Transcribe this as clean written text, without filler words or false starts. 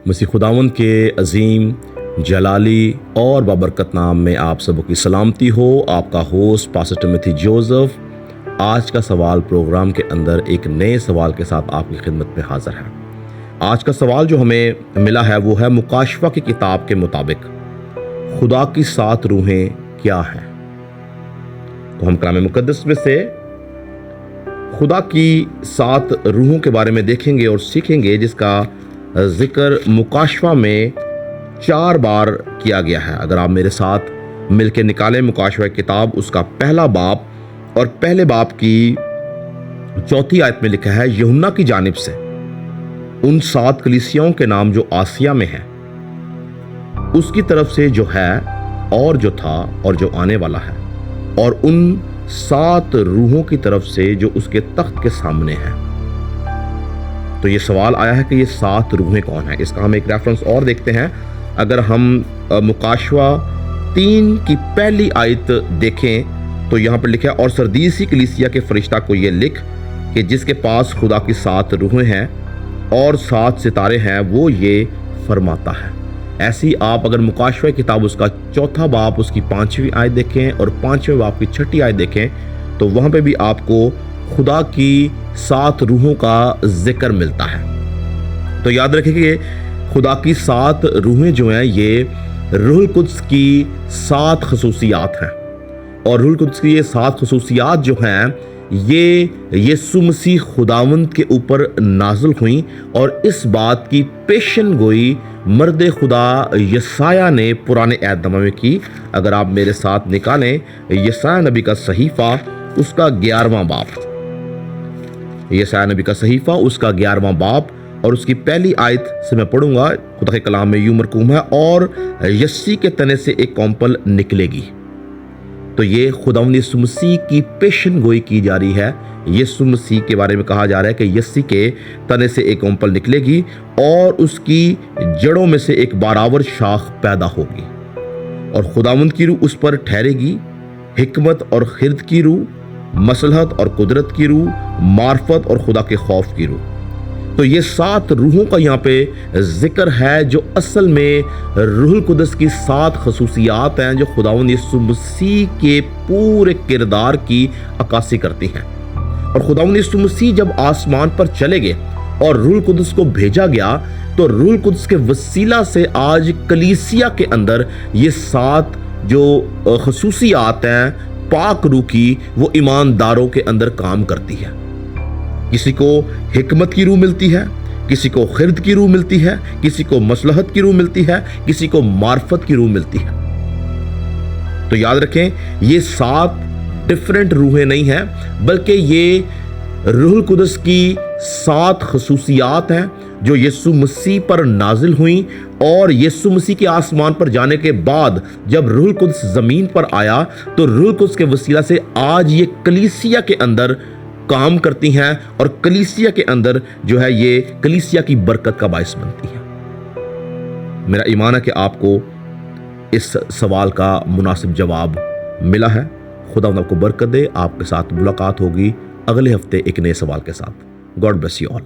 मसीह खुदावंद के अजीम जलाली और बाबरकत नाम में आप सबों की सलामती हो। आपका होस्ट पास्टर टिमोथी जोसेफ आज का सवाल प्रोग्राम के अंदर एक नए सवाल के साथ आपकी खिदमत में हाजिर है। आज का सवाल जो हमें मिला है वो है, मुकाशवा की किताब के मुताबिक खुदा की 7 रूहें क्या हैं। तो हम कलाम मुकद्दस में से खुदा की 7 रूहों के बारे में देखेंगे और सीखेंगे, जिसका जिक्र मुकाशवा में 4 बार किया गया है। अगर आप मेरे साथ मिलकर निकालें मुकाशवा की किताब, उसका पहला बाब और पहले बाब की 4थी आयत में लिखा है, यूहन्ना की जानिब से उन 7 कलीसियाओं के नाम जो आसिया में है, उसकी तरफ से जो है और जो था और जो आने वाला है, और उन 7 रूहों की तरफ से जो उसके तख्त के सामने है। तो ये सवाल आया है कि ये 7 रूहें कौन है। इसका हम एक रेफरेंस और देखते हैं। अगर हम मुकाशवा 3 की पहली आयत देखें तो यहाँ पर लिखा है, और सरदीसी कलीसिया के फरिश्ता को ये लिख कि जिसके पास खुदा की 7 रूहें हैं और 7 सितारे हैं, वो ये फरमाता है। ऐसी आप अगर मुकाशवा की किताब उसका 4था बाब उसकी 5वीं आयत देखें और 5वें बाब की 6ठी आयत देखें तो वहाँ पे भी आपको खुदा की 7 रूहों का जिक्र मिलता है। तो याद रखें कि खुदा की 7 रूहें जो हैं ये रूहुल कुद्स की 7 खसूसियात हैं, और रूहुल कुद्स की ये 7 खसूसियात जो हैं ये यीशु मसीह खुदावंद के ऊपर नाज़िल हुई, और इस बात की पेशन गोई मर्द खुदा यसाया ने पुराने अहदनामे में की। अगर आप मेरे साथ निकालें यसाया नबी का सहीफ़ा उसका 11वां बाब, यसाया नबी का सहीफ़ा उसका 11वां बाब और उसकी पहली आयत से मैं पढ़ूंगा। खुदा के कलाम में यूं मरकूम है, और यस्सी के तने से एक कौंपल निकलेगी। तो ये खुदावंद यीशु मसीह की पेशन गोई की जा रही है। यीशु मसीह के बारे में कहा जा रहा है कि यस्सी के तने से एक कौंपल निकलेगी और उसकी जड़ों में से एक बारावर शाख पैदा होगी, और खुदावंद की रूह उस पर ठहरेगी, हिकमत और खिरद की रूह, मसलहत और कुदरत की रूह, मार्फत और खुदा के खौफ की रूह। तो ये 7 रूहों का यहाँ पे जिक्र है, जो असल में रूहुल कुद्स की 7 खसूसियात हैं जो खुदावंद यीशु मसीह के पूरे किरदार की अक्कासी करती हैं। और खुदावंद यीशु मसीह जब आसमान पर चले गए और रूहुल कुद्स को भेजा गया, तो रूहुल कुद्स के वसीला से आज कलीसिया के अंदर ये 7 जो खसूसियात हैं पाक रूह की, वो ईमानदारों के अंदर काम करती है। किसी को हिकमत की रूह मिलती है, किसी को खिरद की रूह मिलती है, किसी को मसलहत की रूह मिलती है, किसी को मार्फत की रूह मिलती है। तो याद रखें, ये 7 डिफरेंट रूहें नहीं हैं, बल्कि ये रूहुल कुद्स की 7 खसूसियात हैं जो यीशु मसीह पर नाजिल हुई, और यीशु मसीह के आसमान पर जाने के बाद जब रूहुल कुद्स ज़मीन पर आया तो रूहुल कुद्स के वसीला से आज ये कलीसिया के अंदर काम करती हैं, और कलीसिया के अंदर जो है ये कलीसिया की बरकत का बायस बनती है। मेरा ईमान है कि आपको इस सवाल का मुनासिब जवाब मिला है। खुदा आपको बरकत दे। आपके साथ मुलाकात होगी अगले हफ्ते एक नए सवाल के साथ। God bless you all.